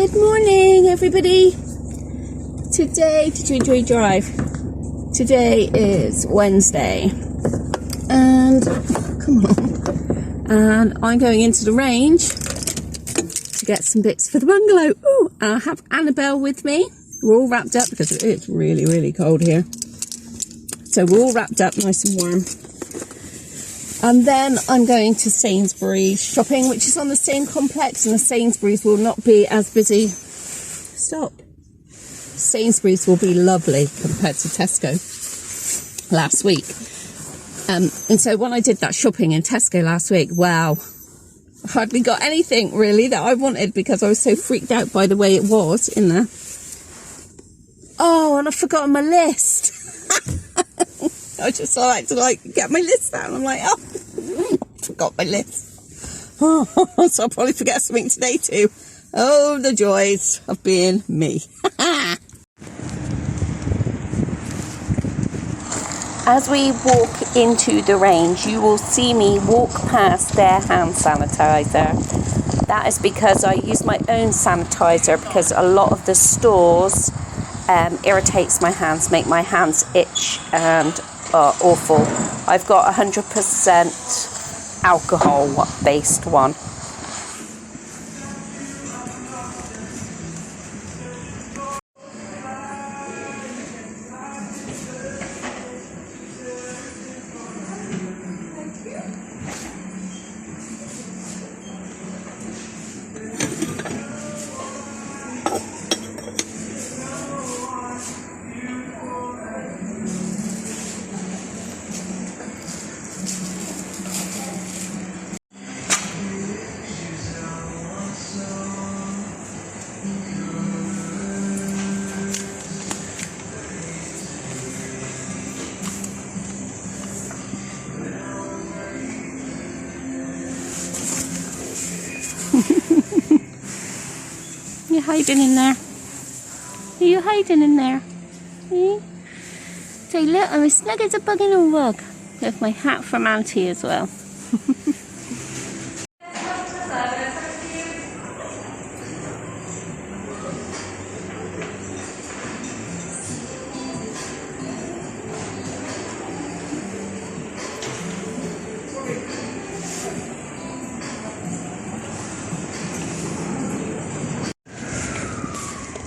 Good morning, everybody. Today, did you enjoy your drive? Today is Wednesday, and come on, and I'm going into the range to get some bits for the bungalow. Ooh, I have Annabelle with me. We're all wrapped up because it's really, really cold here. So we're all wrapped up nice and warm. And then I'm going to Sainsbury's shopping, which is on the same complex, and the Sainsbury's will not be as busy. Stop. Sainsbury's will be lovely compared to Tesco last week. And so when I did that shopping in Tesco last week, wow, I hardly got anything really that I wanted because I was so freaked out by the way it was in there. Oh, and I've forgotten my list. I just like to get my list out. I'm like, oh, forgot my list. Oh, so I'll probably forget something today too. Oh, the joys of being me. As we walk into the range, you will see me walk past their hand sanitizer. That is because I use my own sanitizer because a lot of the stores irritates my hands, make my hands itch and awful. I've got 100% alcohol based one. You hiding in there? Are you hiding in there? Eh? Say, look, I'm as snug as a bug in a rug. With my hat from Auntie as well.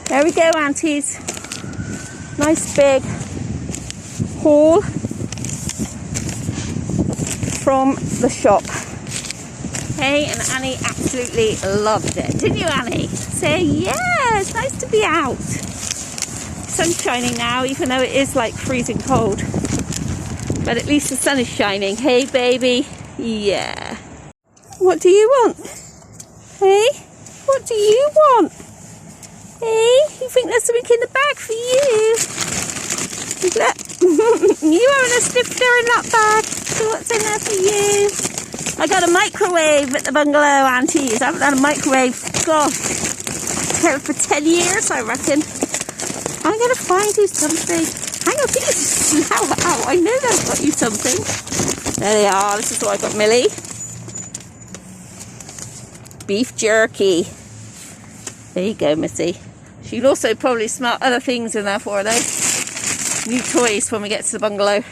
There we go, aunties. Nice big haul from the shop. Hey, and Annie absolutely loved it. Didn't you, Annie? Say, yeah, it's nice to be out. Sun's shining now, even though it is like freezing cold. But at least the sun is shining. Hey, baby. Yeah. What do you want? Hey, what do you want? Hey, you think there's something in the bag for you? You having a sniff there in that bag? See what's in there for you? I got a microwave at the bungalow, aunties. I haven't had a microwave, gosh, for 10 years, I reckon. I'm going to find you something. Hang on, I think it's just out. I know they've got you something. There they are. This is what I got Millie. Beef jerky. There you go, Missy. She'll also probably smell other things in there for her, though. New toys when we get to the bungalow.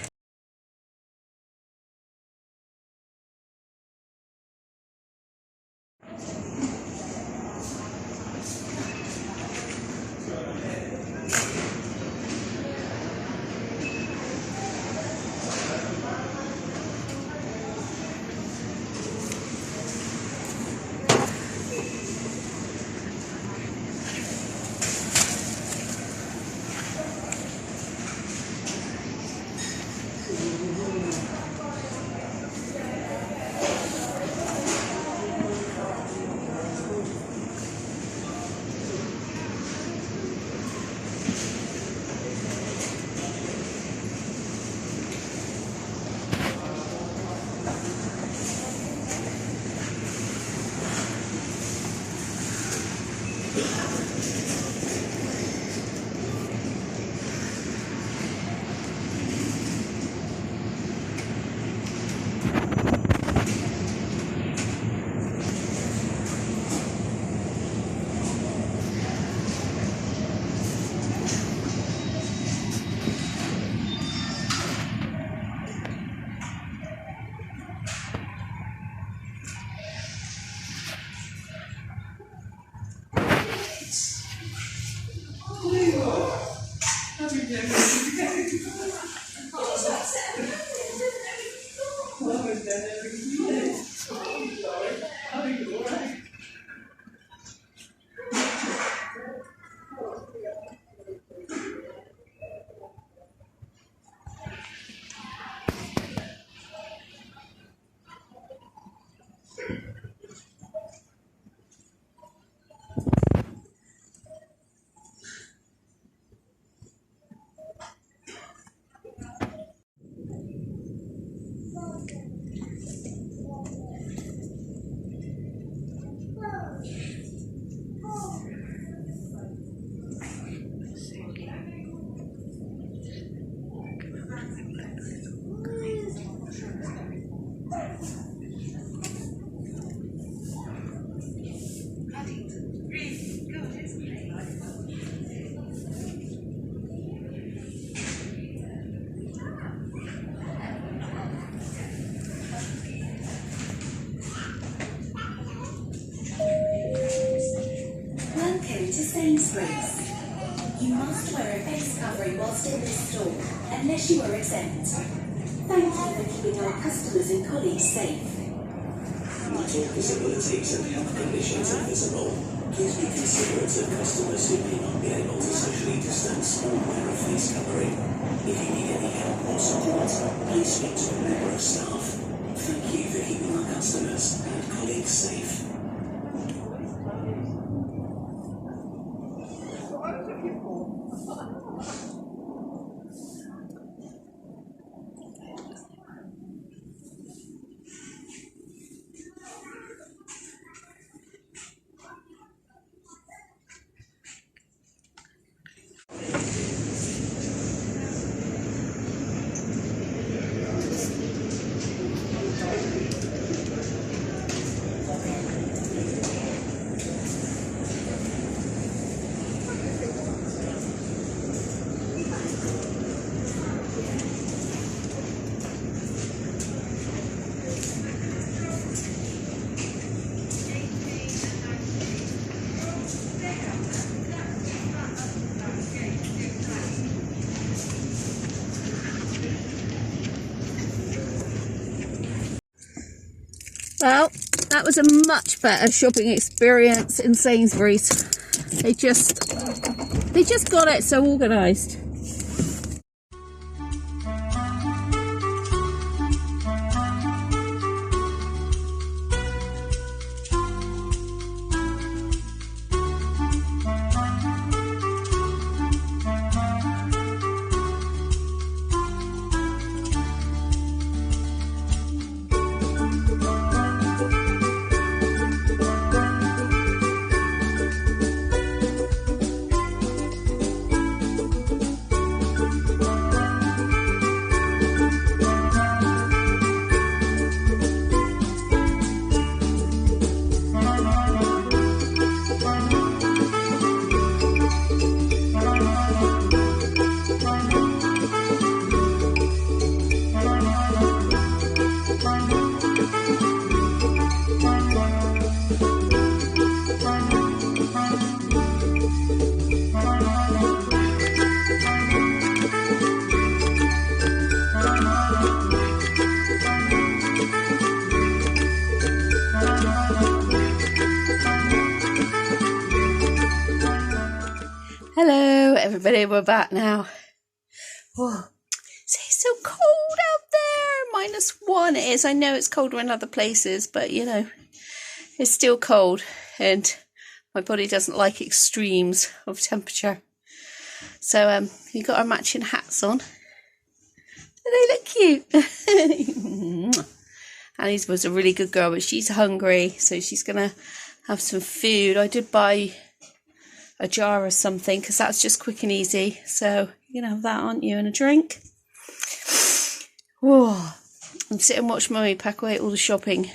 Welcome to Sainsbury's. You must wear a face covering whilst in this store, unless you are exempt. Thank you for keeping our customers and colleagues safe. Vital disabilities and health conditions are visible. Please be considerate of customers who may not be able to socially distance or wear a face covering. If you need any help or support, please speak to a member of staff. Thank you for keeping our customers and colleagues safe. Well, that was a much better shopping experience in Sainsbury's. They just got it so organised. Hello everybody, we're back now. Oh, it's so cold out there. -1 it is. I know it's colder in other places, but you know, it's still cold and my body doesn't like extremes of temperature. So we got our matching hats on. They look cute. Annie's was a really good girl, but she's hungry, so she's gonna have some food. I did buy a jar of something because that's just quick and easy, so you can have that, aren't you, and a drink. Whoa, and sit and watch Mummy pack away all the shopping.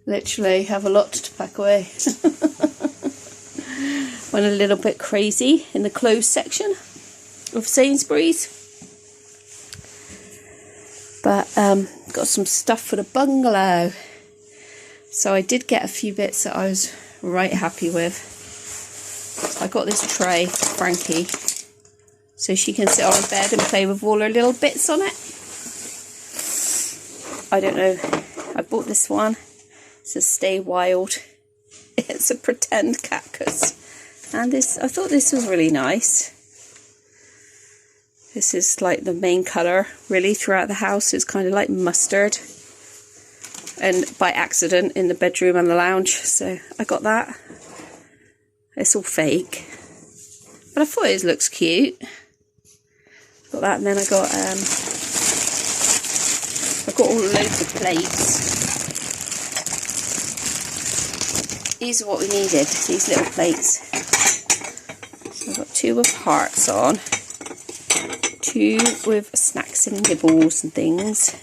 Literally have a lot to pack away. Went a little bit crazy in the clothes section of Sainsbury's, but got some stuff for the bungalow, so I did get a few bits that I was right happy with. I got this tray for Frankie so she can sit on her bed and play with all her little bits on it. I don't know, I bought this one. It says Stay Wild. It's a pretend cactus. And this, I thought this was really nice. This is like the main colour really throughout the house. It's kind of like mustard. And by accident in the bedroom and the lounge. So I got that. It's all fake. But I thought it looks cute. Got that, and then I got all loads of plates. These are what we needed, these little plates. So I've got 2 with hearts on, 2 with snacks and nibbles and things,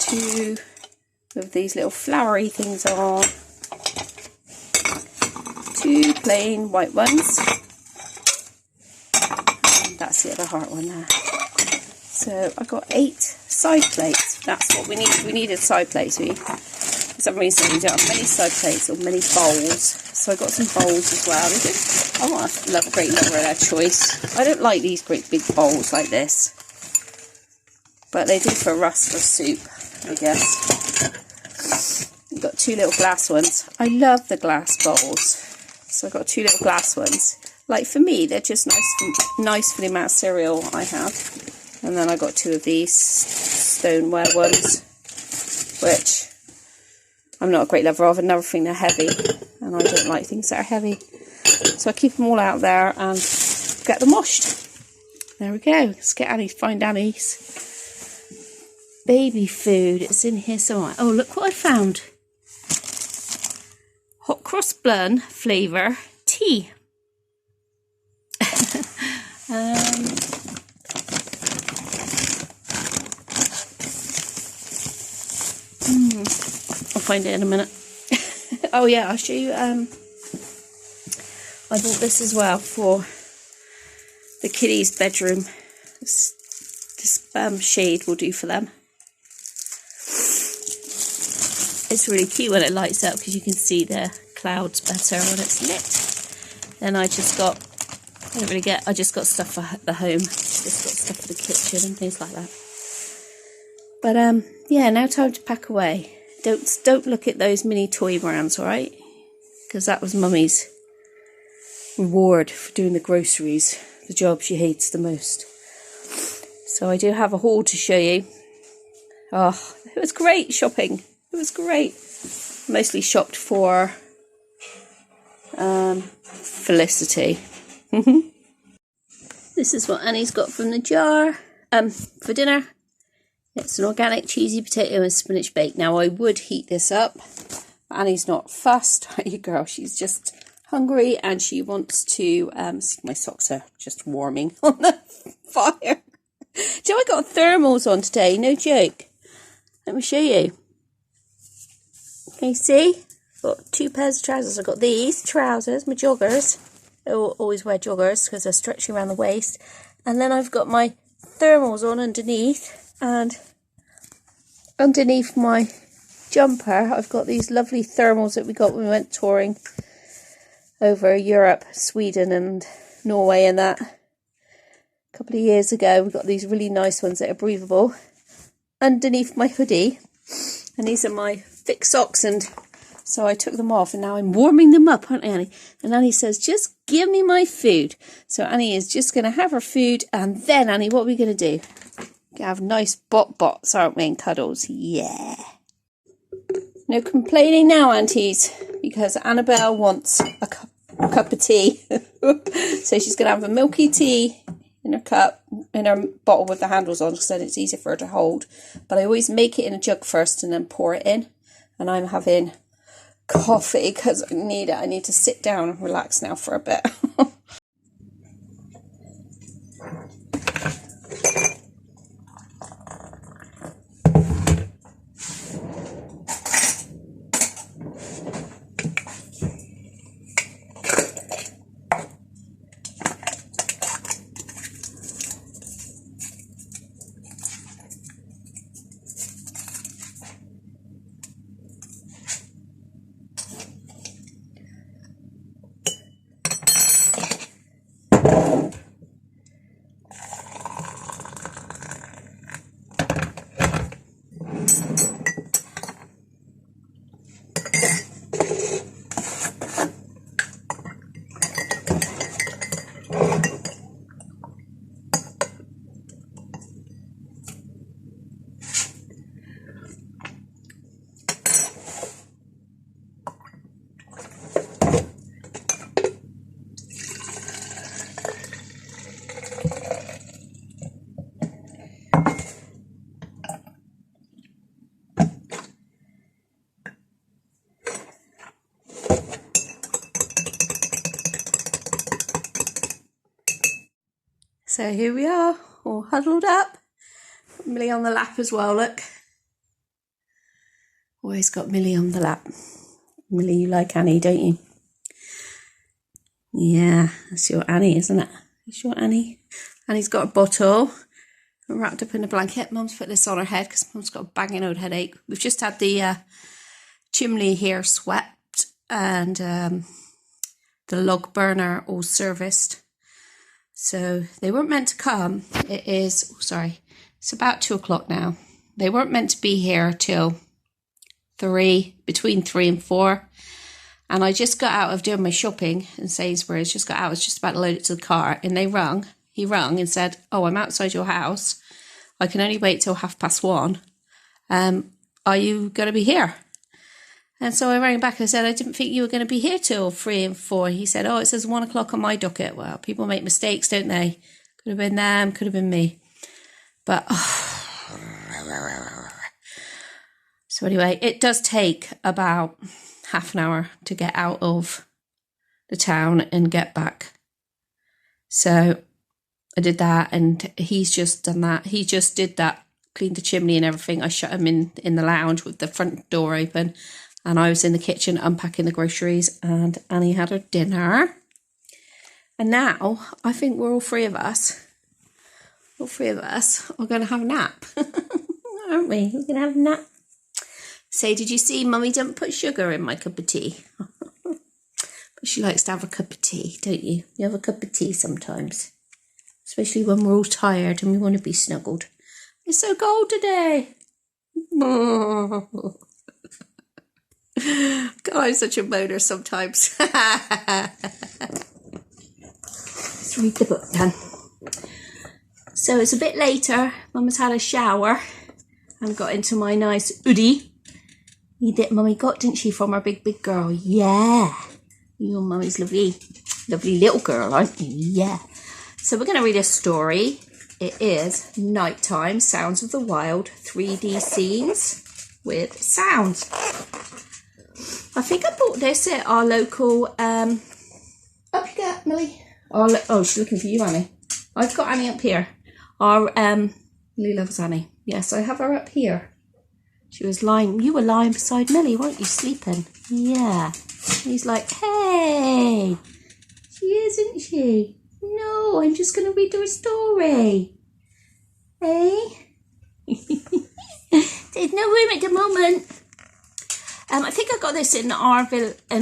2 with these little flowery things on, 2 plain white ones, and that's the other heart one there. So I got 8 side plates. That's what we need. We needed side plates. For some reason we don't have many side plates or many bowls. So I got some bowls as well. I want a great lover of their choice. I don't like these great big bowls like this, but they do for Russ for soup, I guess. We've got 2 little glass ones. I love the glass bowls. So I got 2 little glass ones. Like for me, they're just nice for the amount of cereal I have. And then I got 2 of these stoneware ones, which I'm not a great lover of. Another thing, they're heavy, and I don't like things that are heavy. So I keep them all out there and get them washed. There we go. Let's get Annie, find Annie's baby food. It's in here somewhere. Oh, look what I found. Hot cross bun flavour tea. I'll find it in a minute. Oh yeah, I'll show you. I bought this as well for the kiddies' bedroom. This shade will do for them. It's really cute when it lights up because you can see the clouds better when it's lit. Then I just got, I just got stuff for the home. Just got stuff for the kitchen and things like that. But yeah, now time to pack away. Don't look at those mini toy brands, alright? Because that was Mummy's reward for doing the groceries, the job she hates the most. So I do have a haul to show you. Oh, it was great shopping. It was great. Mostly shopped for Felicity. This is what Annie's got from the jar for dinner. It's an organic cheesy potato and spinach bake. Now I would heat this up. Annie's not fussed. You girl, she's just hungry and she wants to see, my socks are just warming on the fire. So I got thermals on today, no joke. Let me show you. Can you see? Got 2 pairs of trousers. I've got these trousers, my joggers. I always wear joggers because they're stretchy around the waist. And then I've got my thermals on underneath. And underneath my jumper, I've got these lovely thermals that we got when we went touring over Europe, Sweden and Norway and that. A couple of years ago, we got these really nice ones that are breathable underneath my hoodie. And these are my thick socks, and so I took them off and now I'm warming them up, aren't I, Annie? And Annie says, just give me my food. So Annie is just going to have her food, and then, Annie, what are we going to do? Have nice bots, aren't we, and cuddles? Yeah. No complaining now, aunties, because Annabelle wants a cup of tea. So she's going to have a milky tea in her cup, in her bottle with the handles on, because then it's easier for her to hold. But I always make it in a jug first and then pour it in. And I'm having coffee because I need it. I need to sit down and relax now for a bit. So here we are, all huddled up. Got Millie on the lap as well, look. Always got Millie on the lap. Millie, you like Annie, don't you? Yeah, that's your Annie, isn't it? It's your Annie. Annie's got a bottle wrapped up in a blanket. Mum's put this on her head because Mum's got a banging old headache. We've just had the chimney here swept and the log burner all serviced. So they weren't meant to come. It's about 2 o'clock now. They weren't meant to be here till between 3 and 4. And I just got out of doing my shopping in Sainsbury's, just got out, I was just about to load it to the car, and he rung and said, oh, I'm outside your house. I can only wait till 1:30. Are you going to be here? And so I rang back and I said, I didn't think you were going to be here till 3 and 4. He said, oh, it says 1 o'clock on my docket. Well, people make mistakes, don't they? Could have been them, could have been me. But, so anyway, it does take about half an hour to get out of the town and get back. So I did that, and he's just done that. He just did that, cleaned the chimney and everything. I shut him in the lounge with the front door open. And I was in the kitchen unpacking the groceries, and Annie had her dinner. And now I think we're all three of us are going to have a nap. Aren't we? We're going to have a nap. Say, did you see Mummy didn't put sugar in my cup of tea? But she likes to have a cup of tea, don't you? You have a cup of tea sometimes. Especially when we're all tired and we want to be snuggled. It's so cold today. God, I'm such a moaner sometimes. Let's read the book then. So it's a bit later. Mum has had a shower and got into my nice hoodie. Mummy got, didn't she, from her big girl? Yeah. Your Mummy's lovely little girl, aren't you? Yeah. So we're going to read a story. It is Nighttime, Sounds of the Wild, 3D scenes with sounds. I think I bought this at our local, up you go, Millie. Oh, she's looking for you, Annie. I've got Annie up here. Millie loves Annie. Yes, I have her up here. You were lying beside Millie, weren't you, sleeping? Yeah. He's like, hey, she is, isn't she? No, I'm just going to read her a story. Hey? There's no room at the moment. I think I got this in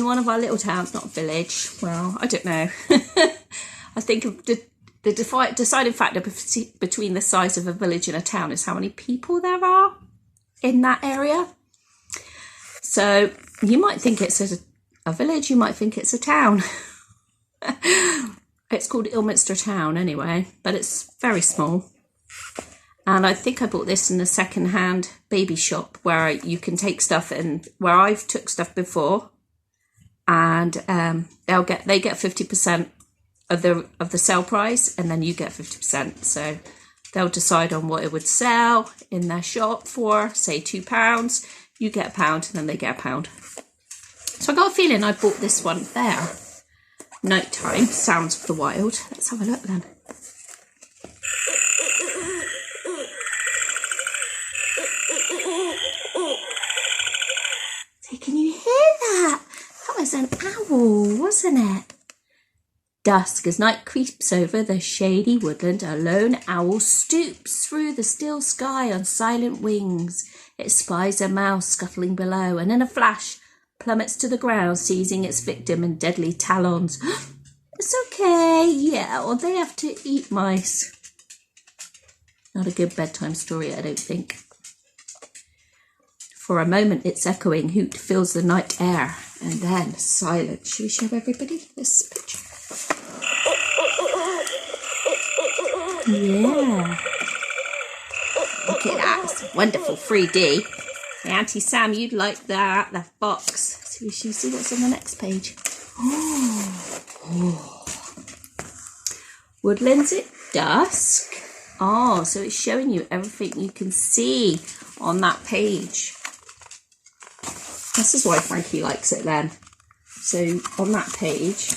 one of our little towns, not village. Well, I don't know. I think the deciding factor between the size of a village and a town is how many people there are in that area. So you might think it's a village, you might think it's a town. It's called Ilminster Town anyway, but it's very small. And I think I bought this in a second-hand baby shop where you can take stuff in, where I've took stuff before, and they get 50% of the sale price, and then you get 50%. So they'll decide on what it would sell in their shop for, say £2. You get £1, and then they get £1. So I got a feeling I bought this one there. Nighttime, Sounds of the Wild. Let's have a look then. So can you hear that? That was an owl, wasn't it? Dusk, as night creeps over the shady woodland, a lone owl stoops through the still sky on silent wings. It spies a mouse scuttling below, and in a flash plummets to the ground, seizing its victim in deadly talons. It's okay, yeah, or they have to eat mice. Not a good bedtime story, I don't think. For a moment, its echoing hoot fills the night air, and then silence. Should we show everybody this picture? Yeah. Look at that. It's wonderful 3D. Hey, Auntie Sam, you'd like that. The box. So you should see what's on the next page. Oh. Woodlands at dusk. Oh, so it's showing you everything you can see on that page. This is why Frankie likes it then. So on that page,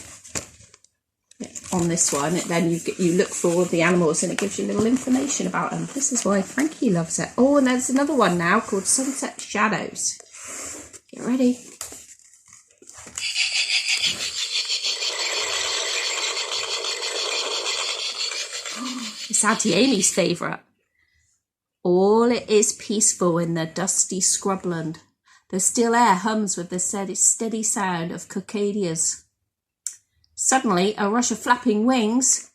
on this one, then you look for all the animals and it gives you little information about them. This is why Frankie loves it. Oh, and there's another one now called Sunset Shadows. Get ready. It's Auntie Amy's favourite. All it is peaceful in the dusty scrubland. The still air hums with the steady sound of cicadias. Suddenly, a rush of flapping wings,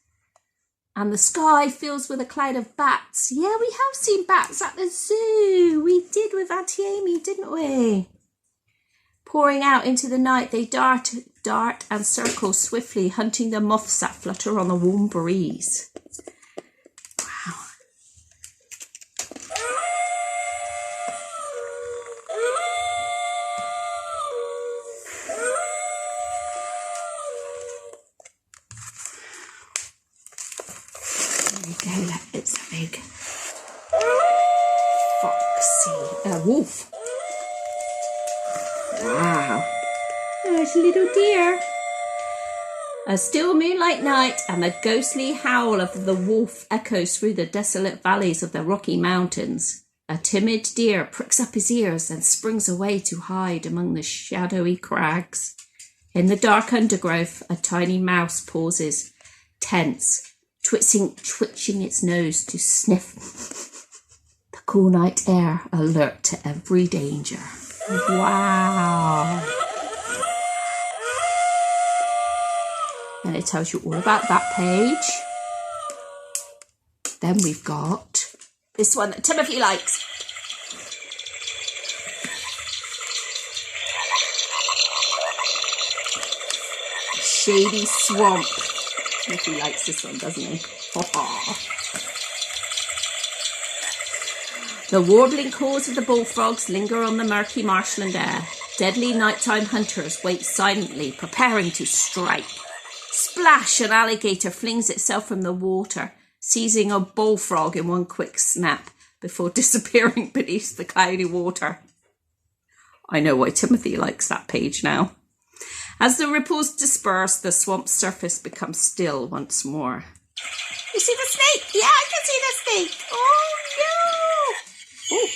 and the sky fills with a cloud of bats. Yeah, we have seen bats at the zoo. We did with Auntie Amy, didn't we? Pouring out into the night, they dart and circle swiftly, hunting the moths that flutter on the warm breeze. Wow. There we go, it's a big foxy wolf. Wow. There's a little deer. A still moonlight night and the ghostly howl of the wolf echoes through the desolate valleys of the Rocky Mountains. A timid deer pricks up his ears and springs away to hide among the shadowy crags. In the dark undergrowth, a tiny mouse pauses, tense, twitching its nose to sniff the cool night air, alert to every danger. Wow. And it tells you all about that page. Then we've got this one that Timothy likes. Shady Swamp. Timothy likes this one, doesn't he? The warbling calls of the bullfrogs linger on the murky marshland air. Deadly nighttime hunters wait silently, preparing to strike. Splash! An alligator flings itself from the water, seizing a bullfrog in one quick snap before disappearing beneath the cloudy water. I know why Timothy likes that page now. As the ripples disperse, the swamp's surface becomes still once more. You see the snake? Yeah, I can see the snake. Oh, no. Oh.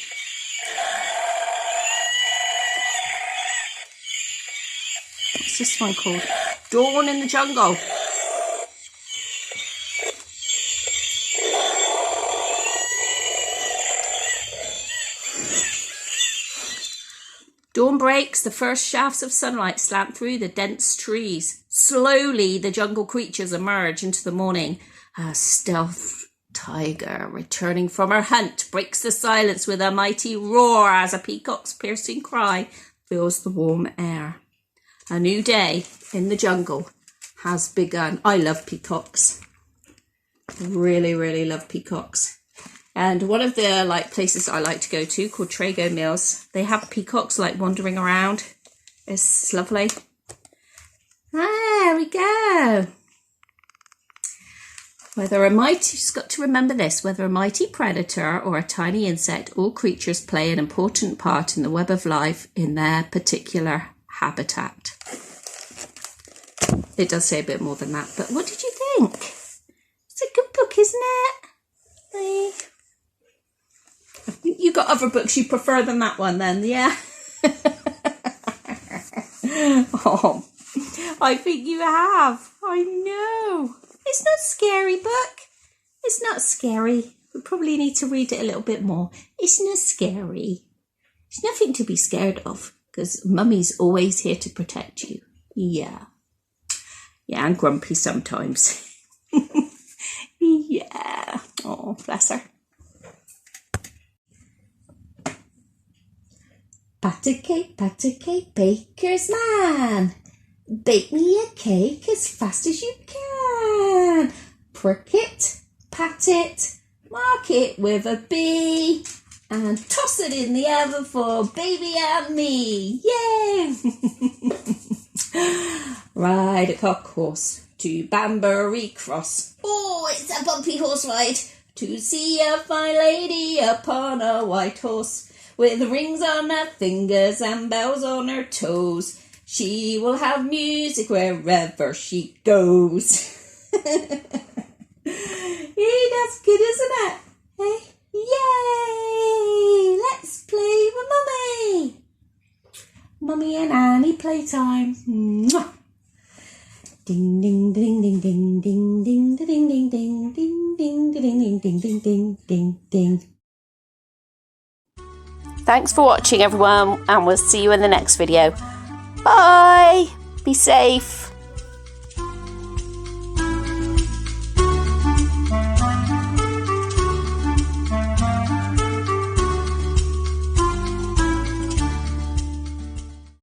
What's this one called? Dawn in the Jungle. Dawn breaks, the first shafts of sunlight slant through the dense trees. Slowly, the jungle creatures emerge into the morning. A stealth tiger, returning from her hunt, breaks the silence with a mighty roar as a peacock's piercing cry fills the warm air. A new day in the jungle has begun. I love peacocks. Really, really love peacocks. And one of the places I like to go to, called Trago Mills, they have peacocks wandering around. It's lovely. There we go. Just got to remember this, whether a mighty predator or a tiny insect, all creatures play an important part in the web of life in their particular habitat. It does say a bit more than that, but what did you think? It's a good book, isn't it? You got other books you prefer than that one then, yeah? Oh, I think you have. I know. It's not a scary book. It's not scary. We probably need to read it a little bit more. It's not scary. There's nothing to be scared of because Mummy's always here to protect you. Yeah. Yeah, and grumpy sometimes. Yeah. Oh, bless her. Pat a cake, baker's man. Bake me a cake as fast as you can. Prick it, pat it, mark it with a B. and toss it in the oven for baby and me. Yay! Ride a cock horse to Banbury Cross. Oh, it's a bumpy horse ride to see a fine lady upon a white horse, with rings on her fingers and bells on her toes. She will have music wherever she goes. Hey, that's good, isn't it? Hey, yay! Let's play with Mummy. Mummy and Annie playtime. Mwah. Ding ding ding ding ding ding ding ding ding ding ding ding ding ding ding ding ding ding ding. Thanks for watching, everyone, and we'll see you in the next video. Bye. Be safe.